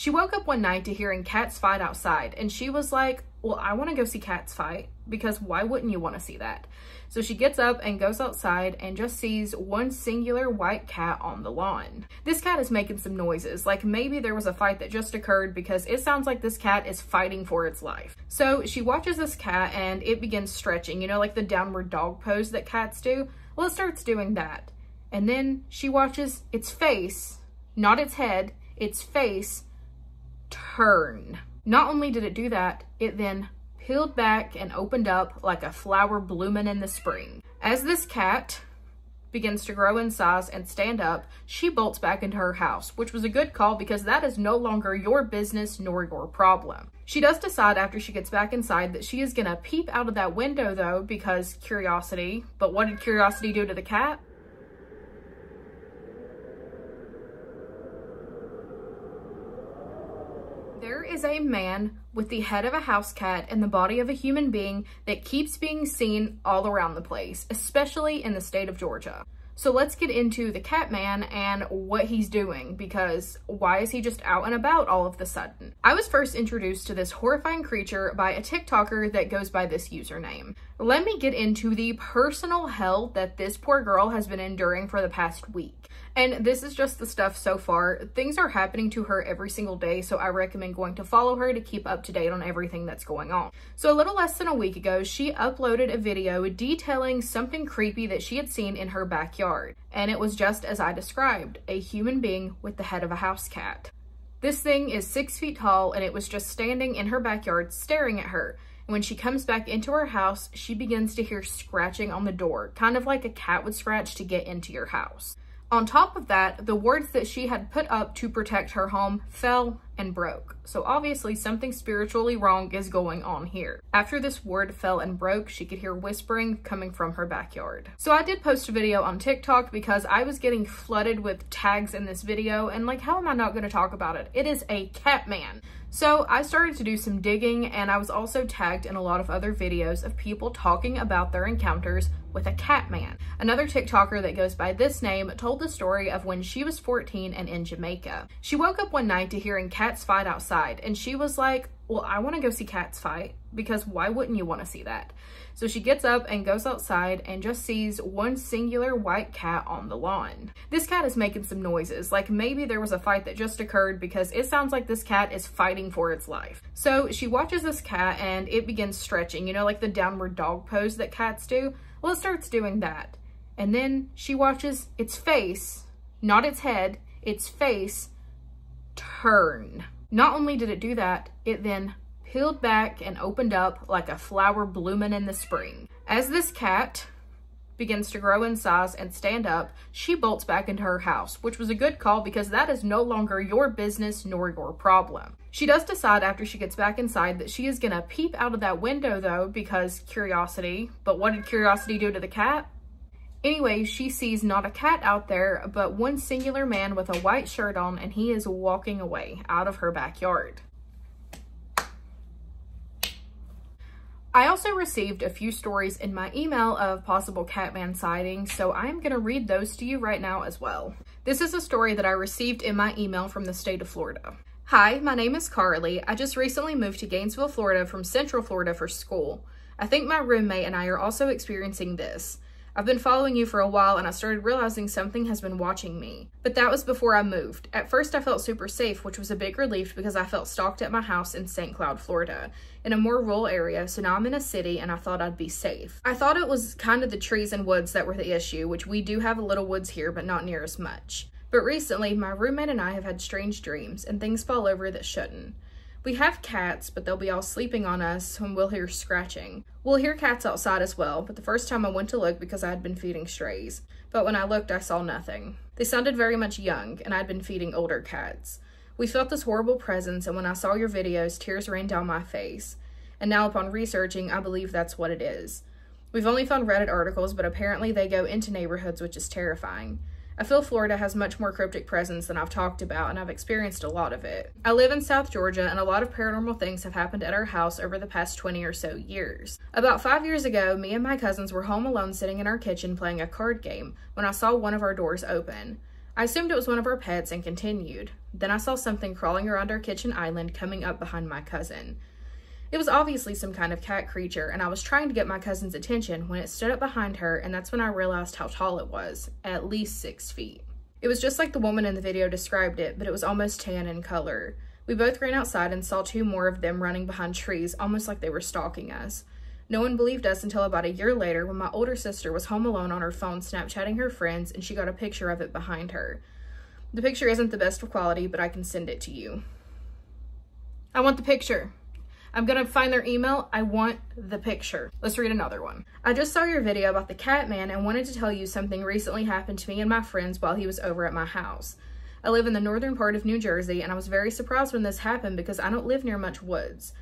She woke up one night to hearing cats fight outside, and she was like, well, I want to go see cats fight, because why wouldn't you want to see that? So she gets up and goes outside and just sees one singular white cat on the lawn. This cat is making some noises, like maybe there was a fight that just occurred, because it sounds like this cat is fighting for its life. So she watches this cat and it begins stretching, you know, like the downward dog pose that cats do. Well, it starts doing that. And then she watches its face, not its head, its face turn. Not only did it do that, it then peeled back and opened up like a flower blooming in the spring. As this cat begins to grow in size and stand up, she bolts back into her house, which was a good call because that is no longer your business nor your problem. She does decide after she gets back inside that she is gonna peep out of that window though, because curiosity. But what did curiosity do to the cat? There is a man with the head of a house cat and the body of a human being that keeps being seen all around the place, especially in the state of Georgia. So let's get into the Catman and what he's doing, because why is he just out and about all of a sudden? I was first introduced to this horrifying creature by a TikToker that goes by this username. Let me get into the personal hell that this poor girl has been enduring for the past week. And this is just the stuff so far. Things are happening to her every single day, so I recommend going to follow her to keep up to date on everything that's going on. So a little less than a week ago, she uploaded a video detailing something creepy that she had seen in her backyard. And it was just as I described, a human being with the head of a house cat. This thing is 6 feet tall, and it was just standing in her backyard staring at her. And when she comes back into her house, she begins to hear scratching on the door, kind of like a cat would scratch to get into your house. On top of that, the wards that she had put up to protect her home fell and broke. So obviously something spiritually wrong is going on here. After this ward fell and broke, she could hear whispering coming from her backyard. So I did post a video on TikTok because I was getting flooded with tags in this video, and like, how am I not going to talk about it? It is a Catman. So I started to do some digging, and I was also tagged in a lot of other videos of people talking about their encounters with a Catman. Another TikToker that goes by this name told the story of when she was 14 and in Jamaica. She woke up one night to hearing cats fight outside, and she was like, well, I want to go see cats fight, because why wouldn't you want to see that? So she gets up and goes outside and just sees one singular white cat on the lawn. This cat is making some noises, like maybe there was a fight that just occurred, because it sounds like this cat is fighting for its life. So she watches this cat and it begins stretching, you know, like the downward dog pose that cats do. Well, it starts doing that. And then she watches its face, not its head, its face turn. Not only did it do that, it then peeled back and opened up like a flower blooming in the spring. As this cat begins to grow in size and stand up, she bolts back into her house, which was a good call because that is no longer your business nor your problem. She does decide after she gets back inside that she is gonna peep out of that window though, because curiosity. But what did curiosity do to the cat? Anyway, she sees not a cat out there, but one singular man with a white shirt on, and he is walking away out of her backyard. I also received a few stories in my email of possible Catman sightings, so I'm going to read those to you right now as well. This is a story that I received in my email from the state of Florida. Hi, my name is Carly. I just recently moved to Gainesville, Florida from Central Florida for school. I think my roommate and I are also experiencing this. I've been following you for a while and I started realizing something has been watching me. But that was before I moved. At first I felt super safe, which was a big relief because I felt stalked at my house in St. Cloud, Florida, in a more rural area, so now I'm in a city and I thought I'd be safe. I thought it was kind of the trees and woods that were the issue, which we do have a little woods here, but not near as much. But recently, my roommate and I have had strange dreams and things fall over that shouldn't. We have cats, but they'll be all sleeping on us when we'll hear scratching. We'll hear cats outside as well, but the first time I went to look because I had been feeding strays. But when I looked, I saw nothing. They sounded very much young, and I'd been feeding older cats. We felt this horrible presence, and when I saw your videos, tears ran down my face. And now upon researching, I believe that's what it is. We've only found Reddit articles, but apparently they go into neighborhoods, which is terrifying. I feel Florida has much more cryptic presence than I've talked about, and I've experienced a lot of it. I live in South Georgia, and a lot of paranormal things have happened at our house over the past 20 or so years. About 5 years ago, me and my cousins were home alone sitting in our kitchen playing a card game when I saw one of our doors open. I assumed it was one of our pets and continued. Then I saw something crawling around our kitchen island coming up behind my cousin. It was obviously some kind of cat creature, and I was trying to get my cousin's attention when it stood up behind her, and that's when I realized how tall it was, at least 6 feet. It was just like the woman in the video described it, but it was almost tan in color. We both ran outside and saw 2 more of them running behind trees, almost like they were stalking us. No one believed us until about a year later when my older sister was home alone on her phone Snapchatting her friends, and she got a picture of it behind her. The picture isn't the best of quality, but I can send it to you. I want the picture. I'm gonna find their email. I want the picture. Let's read another one. I just saw your video about the Catman and wanted to tell you something recently happened to me and my friends while he was over at my house. I live in the northern part of New Jersey, and I was very surprised when this happened because I don't live near much woods.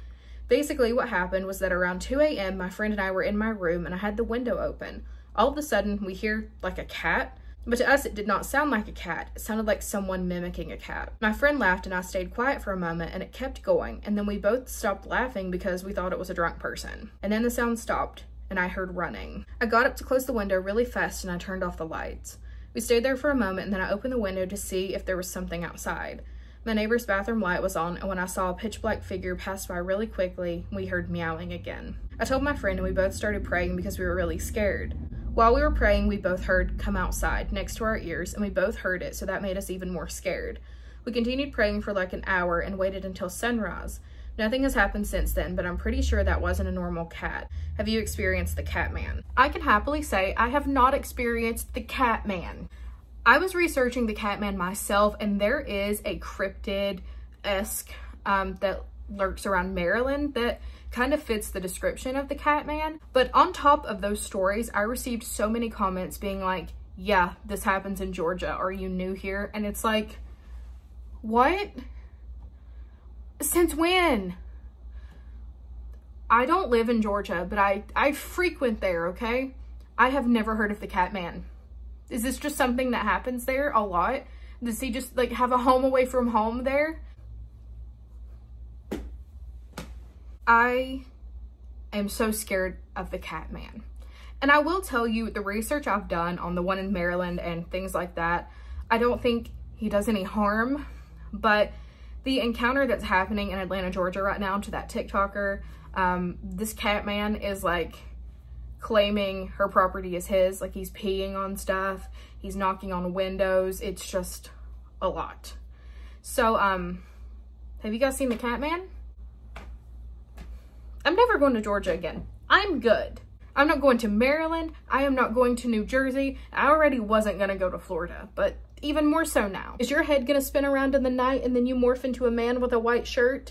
Basically, what happened was that around 2 a.m., my friend and I were in my room and I had the window open. All of a sudden, we hear like a cat, but to us, it did not sound like a cat. It sounded like someone mimicking a cat. My friend laughed and I stayed quiet for a moment, and it kept going, and then we both stopped laughing because we thought it was a drunk person. And then the sound stopped and I heard running. I got up to close the window really fast and I turned off the lights. We stayed there for a moment, and then I opened the window to see if there was something outside. My neighbor's bathroom light was on, and when I saw a pitch black figure pass by really quickly, we heard meowing again. I told my friend and we both started praying because we were really scared. While we were praying, we both heard "come outside" next to our ears, and we both heard it, so that made us even more scared. We continued praying for like an hour and waited until sunrise. Nothing has happened since then, but I'm pretty sure that wasn't a normal cat. Have you experienced the Catman? I can happily say I have not experienced the Catman. I was researching the Catman myself, and there is a cryptid-esque that lurks around Maryland that kind of fits the description of the Catman. But on top of those stories, I received so many comments being like, yeah, this happens in Georgia. Are you new here? And it's like, what? Since when? I don't live in Georgia, but I frequent there, okay? I have never heard of the Catman. Is this just something that happens there a lot? Does he just like have a home away from home there? I am so scared of the Catman. And I will tell you, the research I've done on the one in Maryland and things like that, I don't think he does any harm, but the encounter that's happening in Atlanta, Georgia right now to that TikToker, this Catman is like claiming her property is his, like he's peeing on stuff, he's knocking on windows. It's just a lot. So, have you guys seen the Catman? I'm never going to Georgia again. I'm good. I'm not going to Maryland. I am not going to New Jersey. I already wasn't gonna go to Florida, but even more so now. Is your head gonna spin around in the night and then you morph into a man with a white shirt?